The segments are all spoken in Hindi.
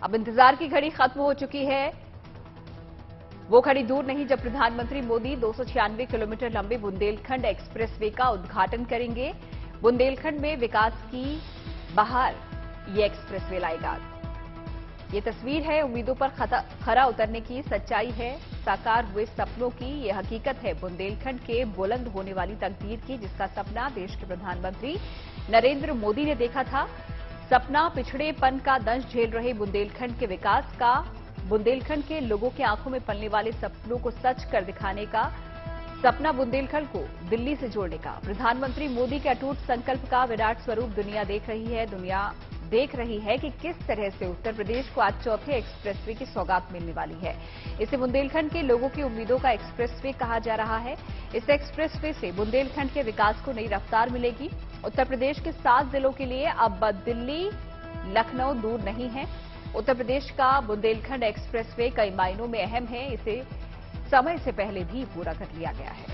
अब इंतजार की घड़ी खत्म हो चुकी है। वो घड़ी दूर नहीं जब प्रधानमंत्री मोदी 296 किलोमीटर लंबे बुंदेलखंड एक्सप्रेसवे का उद्घाटन करेंगे। बुंदेलखंड में विकास की बहार ये एक्सप्रेसवे लाएगा। ये तस्वीर है उम्मीदों पर खरा उतरने की, सच्चाई है साकार हुए सपनों की। ये हकीकत है बुंदेलखंड के बुलंद होने वाली तकदीर की, जिसका सपना देश के प्रधानमंत्री नरेंद्र मोदी ने देखा था। सपना पिछड़ेपन का दंश झेल रहे बुंदेलखंड के विकास का, बुंदेलखंड के लोगों की आंखों में पलने वाले सपनों को सच कर दिखाने का, सपना बुंदेलखंड को दिल्ली से जोड़ने का। प्रधानमंत्री मोदी के अटूट संकल्प का विराट स्वरूप दुनिया देख रही है कि किस तरह से उत्तर प्रदेश को आज चौथे एक्सप्रेसवे की सौगात मिलने वाली है। इसे बुंदेलखंड के लोगों की उम्मीदों का एक्सप्रेसवे कहा जा रहा है। इस एक्सप्रेसवे से बुंदेलखंड के विकास को नई रफ्तार मिलेगी। उत्तर प्रदेश के 7 जिलों के लिए अब दिल्ली लखनऊ दूर नहीं है। उत्तर प्रदेश का बुंदेलखंड एक्सप्रेसवे कई मायनों में अहम है। इसे समय से पहले भी पूरा कर लिया गया है।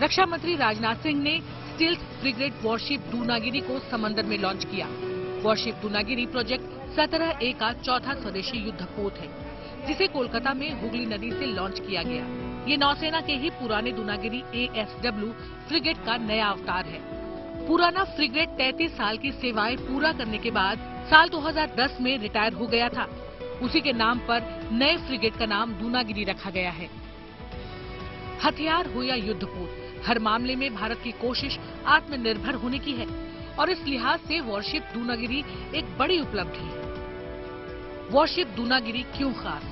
रक्षा मंत्री राजनाथ सिंह ने स्टील्थ फ्रिगेट वॉरशिप दूनागिरी को समंदर में लॉन्च किया। वॉरशिप दूनागिरी प्रोजेक्ट 17A का चौथा स्वदेशी युद्धपोत है, जिसे कोलकाता में हुगली नदी से लॉन्च किया गया। ये नौसेना के ही पुराने दूनागिरी ASW फ्रिगेट का नया अवतार है। पुराना फ्रिगेट 33 साल की सेवाएं पूरा करने के बाद साल 2010 में रिटायर हो गया था। उसी के नाम पर नए फ्रिगेट का नाम दूनागिरी रखा गया है। हथियार हो या युद्धपोत, हर मामले में भारत की कोशिश आत्मनिर्भर होने की है और इस लिहाज से वॉरशिप दूनागिरी एक बड़ी उपलब्धि है। वॉरशिप दूनागिरी क्यों खास?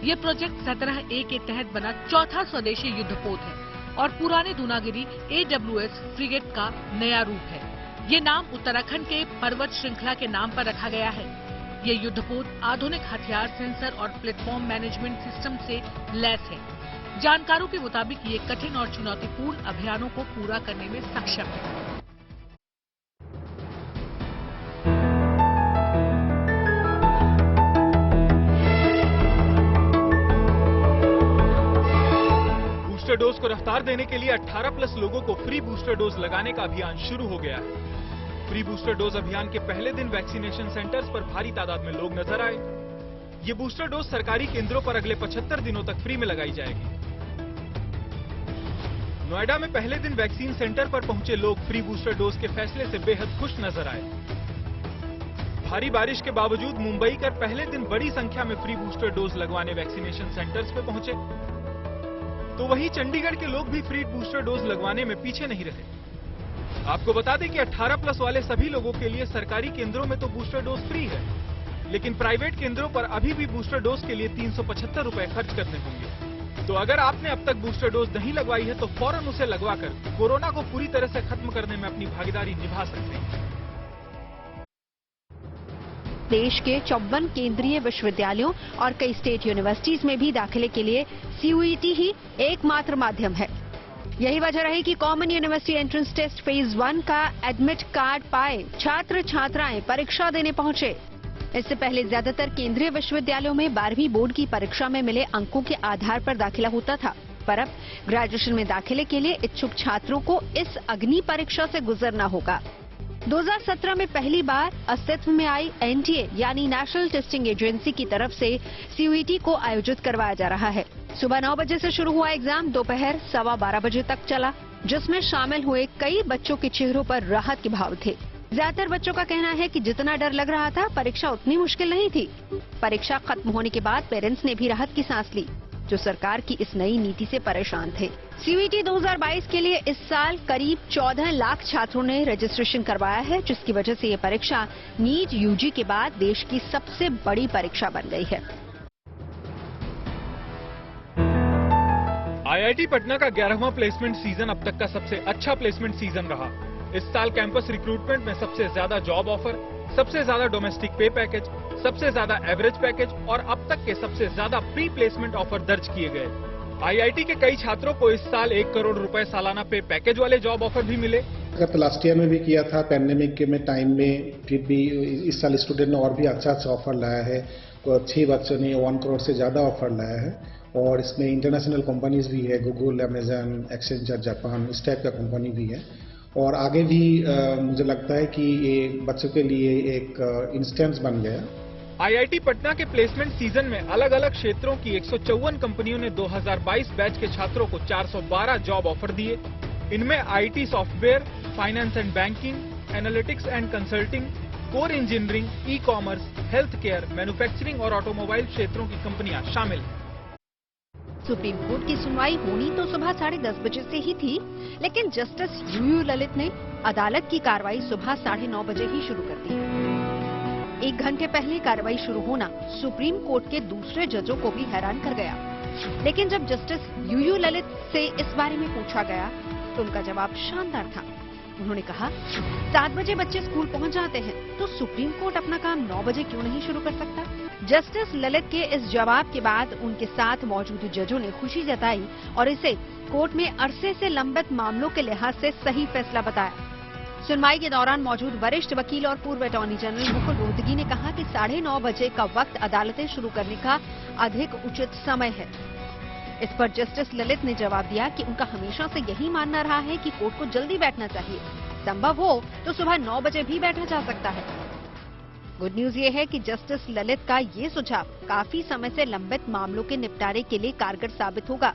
ये प्रोजेक्ट 17A के तहत बना चौथा स्वदेशी युद्धपोत है और पुराने दूनागिरी AWS फ्रिगेट का नया रूप है। ये नाम उत्तराखंड के पर्वत श्रृंखला के नाम पर रखा गया है। ये युद्धपोत आधुनिक हथियार, सेंसर और प्लेटफॉर्म मैनेजमेंट सिस्टम से लैस है। जानकारों के मुताबिक ये कठिन और चुनौतीपूर्ण अभियानों को पूरा करने में सक्षम है। बूस्टर डोज को रफ्तार देने के लिए 18+ लोगों को फ्री बूस्टर डोज लगाने का अभियान शुरू हो गया है। फ्री बूस्टर डोज अभियान के पहले दिन वैक्सीनेशन सेंटर्स पर भारी तादाद में लोग नजर आए। ये बूस्टर डोज सरकारी केंद्रों पर अगले 75 दिनों तक फ्री में लगाई जाएगी। नोएडा में पहले दिन वैक्सीन सेंटर पर पहुंचे लोग फ्री बूस्टर डोज के फैसले से बेहद खुश नजर आए। भारी बारिश के बावजूद मुंबई कर पहले दिन बड़ी संख्या में फ्री बूस्टर डोज लगवाने वैक्सीनेशन सेंटर्स पे पहुंचे, तो वहीं चंडीगढ़ के लोग भी फ्री बूस्टर डोज लगवाने में पीछे नहीं रहे। आपको बता दें कि 18+ वाले सभी लोगों के लिए सरकारी केंद्रों में तो बूस्टर डोज फ्री है, लेकिन प्राइवेट केंद्रों पर अभी भी बूस्टर डोज के लिए 375 रुपए खर्च करने होंगे। तो अगर आपने अब तक बूस्टर डोज नहीं लगवाई है तो फौरन उसे लगवाकर कोरोना को पूरी तरह से खत्म करने में अपनी भागीदारी निभा सकते हैं। देश के 54 केंद्रीय विश्वविद्यालयों और कई स्टेट यूनिवर्सिटीज में भी दाखिले के लिए CUET ही एकमात्र माध्यम है। यही वजह रही कि common university entrance test phase 1 का एडमिट कार्ड पाए छात्र छात्राएं परीक्षा देने पहुंचे। इससे पहले ज्यादातर केंद्रीय विश्वविद्यालयों में 12वीं बोर्ड की परीक्षा में मिले अंकों के आधार पर दाखिला होता था, पर अब ग्रेजुएशन में दाखिले के लिए इच्छुक छात्रों को इस अग्नि परीक्षा से गुजरना होगा। 2017 में पहली बार अस्तित्व में आई NTA यानी नेशनल टेस्टिंग एजेंसी की तरफ से CUET को आयोजित करवाया जा रहा है। सुबह 9 बजे से शुरू हुआ एग्जाम दोपहर 12:15 बजे तक चला, जिसमें शामिल हुए कई बच्चों के चेहरों पर राहत के भाव थे। ज्यादातर बच्चों का कहना है कि जितना डर लग रहा था परीक्षा उतनी मुश्किल नहीं थी। परीक्षा खत्म होने के बाद पेरेंट्स ने भी राहत की सांस ली, जो सरकार की इस नई नीति से परेशान थे। CUET 2022 के लिए इस साल करीब 14 लाख छात्रों ने रजिस्ट्रेशन करवाया है, जिसकी वजह से ये परीक्षा नीट UG के बाद देश की सबसे बड़ी परीक्षा बन गई है। IIT पटना का 11वां प्लेसमेंट सीजन अब तक का सबसे अच्छा प्लेसमेंट सीजन रहा। इस साल कैंपस रिक्रूटमेंट में सबसे ज्यादा जॉब ऑफर, सबसे ज्यादा डोमेस्टिक पे पैकेज, सबसे ज्यादा एवरेज पैकेज और अब तक के सबसे ज्यादा प्री प्लेसमेंट ऑफर दर्ज किए गए। IIT के कई छात्रों को इस साल 1 करोड़ रुपए सालाना पे पैकेज वाले जॉब ऑफर भी मिले। गत लास्ट ईयर में भी किया था, पैंडेमिक के में टाइम में, फिर भी इस साल स्टूडेंट ने और भी अच्छा ऑफर लाया है। 6 बच्चों ने 1 करोड़ से ज्यादा ऑफर लाया है और इसमें इंटरनेशनल कंपनीज भी है, गूगल, अमेजन, एक्सेंचर, जापान, इस टाइप का कंपनी भी है। और आगे भी मुझे लगता है कि ये बच्चों के लिए एक इंस्टेंस बन गया। आईआईटी पटना के प्लेसमेंट सीजन में अलग अलग क्षेत्रों की 154 कंपनियों ने 2022 बैच के छात्रों को 412 जॉब ऑफर दिए। इनमें IT software, finance and banking, analytics and consulting, core engineering, e commerce, health care, manufacturing और ऑटोमोबाइल क्षेत्रों की कंपनियां शामिल हैं। सुप्रीम कोर्ट की सुनवाई होनी तो सुबह 10:30 बजे से ही थी, लेकिन जस्टिस यूयू ललित ने अदालत की कार्रवाई सुबह 9:30 बजे ही शुरू कर दी। 1 घंटे पहले कार्रवाई शुरू होना सुप्रीम कोर्ट के दूसरे जजों को भी हैरान कर गया। लेकिन जब जस्टिस यूयू ललित से इस बारे में पूछा गया तो उनका जवाब शानदार था। उन्होंने कहा, 7 बजे बच्चे स्कूल पहुंच जाते हैं तो सुप्रीम कोर्ट अपना काम 9 बजे क्यों नहीं शुरू कर सकता। जस्टिस ललित के इस जवाब के बाद उनके साथ मौजूद जजों ने खुशी जताई और इसे कोर्ट में अरसे से लंबित मामलों के लिहाज से सही फैसला बताया। सुनवाई के दौरान मौजूद वरिष्ठ वकील और पूर्व अटॉर्नी जनरल मुकुल रोहतगी ने कहा कि 9:30 बजे का वक्त अदालतें शुरू करने का अधिक उचित समय है। इस पर जस्टिस ललित ने जवाब दिया कि उनका हमेशा से यही मानना रहा है कि कोर्ट को जल्दी बैठना चाहिए। संभव हो तो सुबह 9 बजे भी बैठा जा सकता है। गुड न्यूज ये है कि जस्टिस ललित का ये सुझाव काफी समय से लंबित मामलों के निपटारे के लिए कारगर साबित होगा।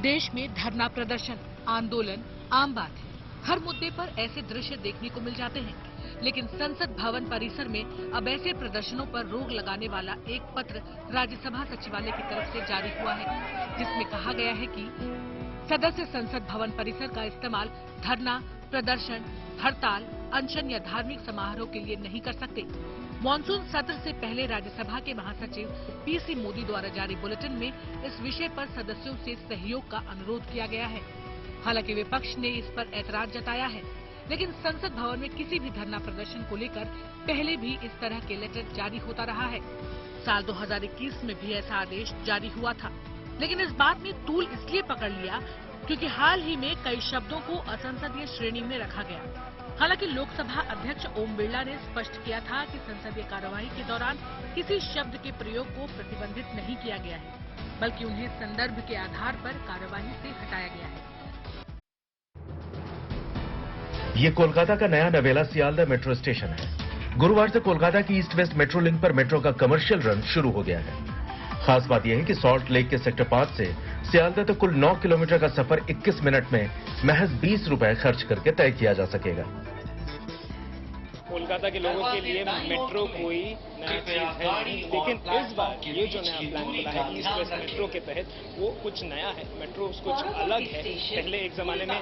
देश में धरना प्रदर्शन, आंदोलन आम बात है। हर मुद्दे पर ऐसे दृश्य देखने को मिल जाते हैं, लेकिन संसद भवन परिसर में अब ऐसे प्रदर्शनों पर रोक लगाने वाला एक पत्र राज्यसभा सचिवालय की तरफ से जारी हुआ है, जिसमें कहा गया है कि सदस्य संसद भवन परिसर का इस्तेमाल धरना, प्रदर्शन, हड़ताल, अनशन या धार्मिक समारोह के लिए नहीं कर सकते। मॉनसून सत्र से पहले राज्यसभा के महासचिव पीसी मोदी द्वारा जारी बुलेटिन में इस विषय पर सदस्यों से सहयोग का अनुरोध किया गया है। हालांकि विपक्ष ने इस पर ऐतराज जताया है, लेकिन संसद भवन में किसी भी धरना प्रदर्शन को लेकर पहले भी इस तरह के लेटर जारी होता रहा है। साल 2021 में भी ऐसा आदेश जारी हुआ था, लेकिन इस बात ने तूल इसलिए पकड़ लिया क्योंकि हाल ही में कई शब्दों को असंसदीय श्रेणी में रखा गया। हालांकि लोकसभा अध्यक्ष ओम बिरला ने स्पष्ट किया था कि संसदीय कार्यवाही के दौरान किसी शब्द के प्रयोग को प्रतिबंधित नहीं किया गया है, बल्कि उन्हें संदर्भ के आधार पर कार्यवाही से हटाया गया है। ये कोलकाता का नया नवेला सियालदह मेट्रो स्टेशन है। गुरुवार से कोलकाता की ईस्ट वेस्ट मेट्रो लिंक पर मेट्रो का कमर्शियल रन शुरू हो गया है। खास बात यह है कि सॉल्ट लेक के सेक्टर 5 से सियालदह तक कुल 9 किलोमीटर का सफर 21 मिनट में महज 20 रुपए खर्च करके तय किया जा सकेगा। कोलकाता के लोगों के लिए मेट्रो कोई नई चीज है, लेकिन इस बार ये जो नया प्लान खुला है ईस्ट वेस्ट मेट्रो के तहत, वो कुछ नया है। मेट्रो कुछ अलग है। पहले एक जमाने में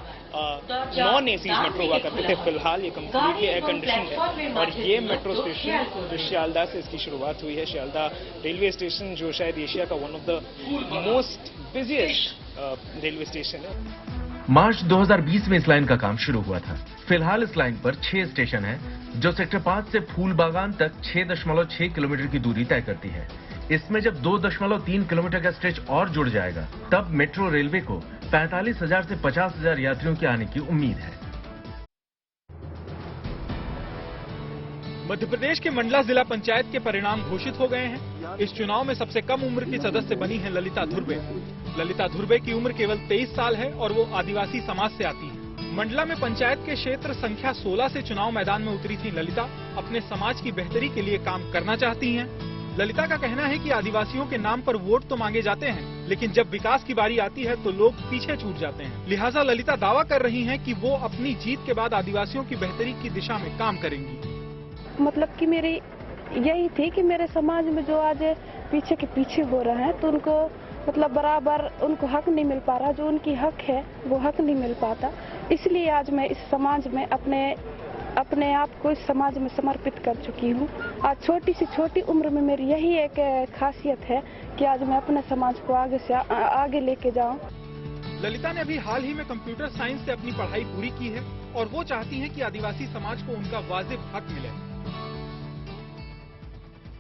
नॉन एसी मेट्रो हुआ करते थे, फिलहाल ये कम्प्लीटली एयर कंडीशन है। और ये मेट्रो स्टेशन जो सियालदह से इसकी शुरुआत हुई है। सियालदह रेलवे स्टेशन जो शायद एशिया का one of the most busiest railway station है। मार्च 2020 में इस लाइन का काम शुरू हुआ था। फिलहाल इस लाइन पर 6 स्टेशन हैं, जो सेक्टर 5 से फूल बागान तक 6.6 किलोमीटर की दूरी तय करती है। इसमें जब 2.3 किलोमीटर का स्ट्रेच और जुड़ जाएगा, तब मेट्रो रेलवे को 45,000 से 50,000 यात्रियों के आने की उम्मीद है। मध्य प्रदेश के मंडला जिला पंचायत के परिणाम घोषित हो गए हैं। इस चुनाव में सबसे कम उम्र की सदस्य बनी है ललिता धुर्वे। ललिता धुर्वे की उम्र केवल 23 साल है और वो आदिवासी समाज से आती है। मंडला में पंचायत के क्षेत्र संख्या 16 से चुनाव मैदान में उतरी थी ललिता। अपने समाज की बेहतरी के लिए काम करना चाहती हैं। ललिता का कहना है कि आदिवासियों के नाम पर वोट तो मांगे जाते हैं, लेकिन जब विकास की बारी आती है तो लोग पीछे छूट जाते हैं। लिहाजा ललिता दावा कर रही हैं कि वो अपनी जीत के बाद आदिवासियों की बेहतरी की दिशा में काम करेंगी। मतलब कि मेरी यही थी कि मेरे समाज में जो आज पीछे के पीछे हो रहा है, तो उनको मतलब बराबर उनको हक नहीं मिल पा रहा। जो उनकी हक है वो हक नहीं मिल पाता। इसलिए आज मैं इस समाज में अपने आप को इस समाज में समर्पित कर चुकी हूँ। आज छोटी से छोटी उम्र में मेरी यही एक खासियत है कि आज मैं अपने समाज को आगे लेके जाऊँ। ललिता ने अभी हाल ही में कंप्यूटर साइंस से अपनी पढ़ाई पूरी की है और वो चाहती हैं कि आदिवासी समाज को उनका वाजिब हक मिले।